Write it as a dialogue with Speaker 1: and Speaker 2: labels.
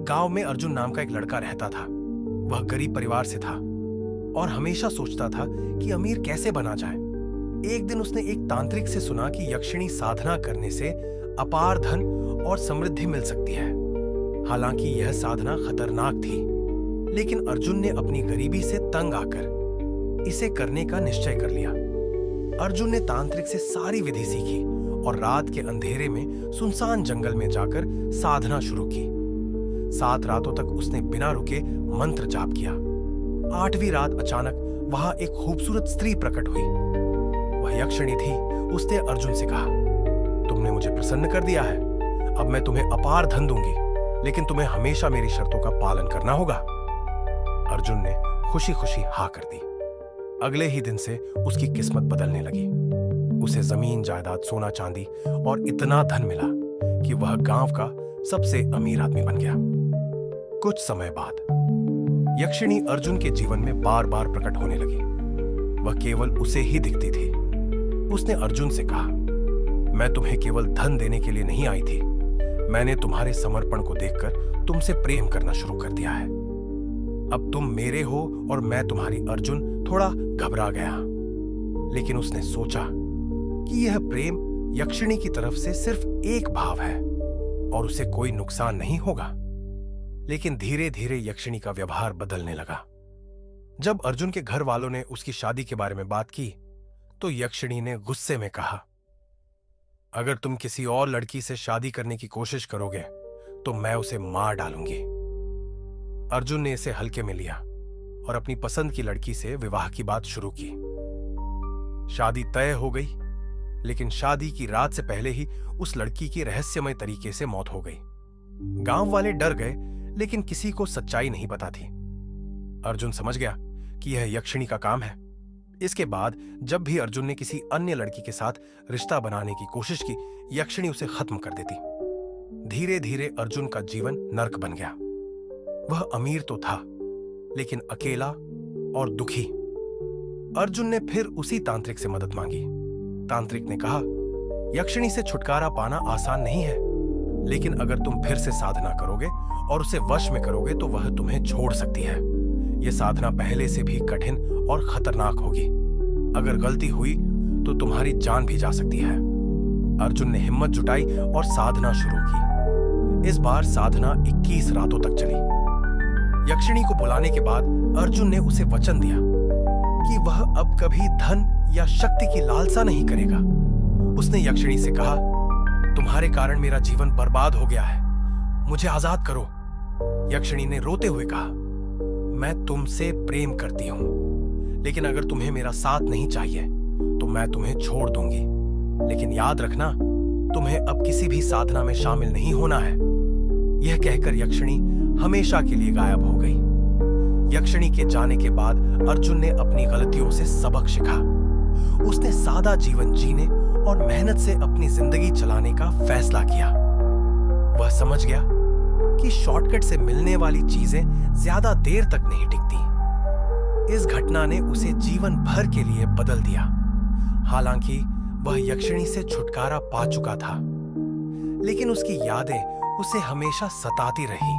Speaker 1: गांव में अर्जुन नाम का एक लड़का रहता था। वह गरीब परिवार से था और हमेशा सोचता था कि अमीर कैसे बना जाए। एक दिन उसने एक तांत्रिक से सुना कि यक्षिणी साधना करने से अपार धन और समृद्धि मिल सकती है। हालांकि यह साधना खतरनाक थी, लेकिन अर्जुन ने अपनी गरीबी से तंग आकर इसे करने का निश्चय कर लिया। अर्जुन ने तांत्रिक से सारी विधि सीखी और रात के अंधेरे में सुनसान जंगल में जाकर साधना शुरू की। 7 रातों तक उसने बिना रुके मंत्र जाप किया। 8वीं रात अचानक वहां एक खूबसूरत स्त्री प्रकट हुई। वह यक्षिणी थी। उसने अर्जुन से कहा, तुमने मुझे प्रसन्न कर दिया है। अब मैं तुम्हें अपार धन दूंगी, लेकिन तुम्हें हमेशा मेरी शर्तों का पालन करना होगा। अर्जुन ने खुशी खुशी हाँ कर दी। अगले ही दिन से उसकी किस्मत बदलने लगी। उसे जमीन जायदाद, सोना चांदी और इतना धन मिला कि वह गांव का सबसे अमीर आदमी बन गया। कुछ समय बाद यक्षिणी अर्जुन के जीवन में बार बार प्रकट होने लगी। वह केवल उसे ही दिखती थी। उसने अर्जुन से कहा, मैं तुम्हें केवल धन देने के लिए नहीं आई थी। मैंने तुम्हारे समर्पण को देखकर तुमसे प्रेम करना शुरू कर दिया है। अब तुम मेरे हो और मैं तुम्हारी। अर्जुन थोड़ा घबरा गया, लेकिन उसने सोचा कि यह प्रेम यक्षिणी की तरफ से सिर्फ एक भाव है और उसे कोई नुकसान नहीं होगा। लेकिन धीरे धीरे यक्षिणी का व्यवहार बदलने लगा। जब अर्जुन के घर वालों ने उसकी शादी के बारे में बात की, तो यक्षिणी ने गुस्से में कहा, अगर तुम किसी और लड़की से शादी करने की कोशिश करोगे तो मैं उसे मार डालूंगी। अर्जुन ने इसे हल्के में लिया और अपनी पसंद की लड़की से विवाह की बात शुरू की। शादी तय हो गई, लेकिन शादी की रात से पहले ही उस लड़की की रहस्यमय तरीके से मौत हो गई। गांव वाले डर गए, लेकिन किसी को सच्चाई नहीं पता थी। अर्जुन समझ गया कि यह यक्षिणी का काम है। इसके बाद जब भी अर्जुन ने किसी अन्य लड़की के साथ रिश्ता बनाने की कोशिश की, यक्षिणी उसे खत्म कर देती। धीरे धीरे अर्जुन का जीवन नर्क बन गया। वह अमीर तो था, लेकिन अकेला और दुखी। अर्जुन ने फिर उसी तांत्रिक से मदद मांगी। तांत्रिक ने कहा, यक्षिणी से छुटकारा पाना आसान नहीं है, लेकिन अगर तुम फिर से साधना करोगे और उसे वश में करोगे तो वह तुम्हें छोड़ सकती है। यह साधना पहले से भी कठिन और खतरनाक होगी। अगर गलती हुई तो तुम्हारी जान भी जा सकती है। अर्जुन ने हिम्मत जुटाई और साधना शुरू की। इस बार साधना 21 रातों तक चली। यक्षिणी को बुलाने के बाद अर्जुन ने उसे वचन दिया कि वह अब कभी धन या शक्ति की लालसा नहीं करेगा। उसने यक्षिणी से कहा, तुम्हारे कारण मेरा जीवन बर्बाद हो गया है, मुझे आजाद करो। यक्षिणी ने रोते हुए कहा, मैं तुमसे प्रेम करती हूं, लेकिन अगर तुम्हें मेरा साथ नहीं चाहिए तो मैं तुम्हें छोड़ दूंगी। लेकिन याद रखना, तुम्हें अब किसी भी साधना में शामिल नहीं होना है। यह कहकर यक्षिणी हमेशा के लिए गायब हो गई। यक्षिणी के जाने के बाद अर्जुन ने अपनी गलतियों से सबक सीखा। उसने सादा जीवन जीने और मेहनत से अपनी जिंदगी चलाने का फैसला किया। वह समझ गया कि शॉर्टकट से मिलने वाली चीजें ज्यादा देर तक नहीं टिकती। इस घटना ने उसे जीवन भर के लिए बदल दिया। हालांकि वह यक्षिणी से छुटकारा पा चुका था, लेकिन उसकी यादें उसे हमेशा सताती रही।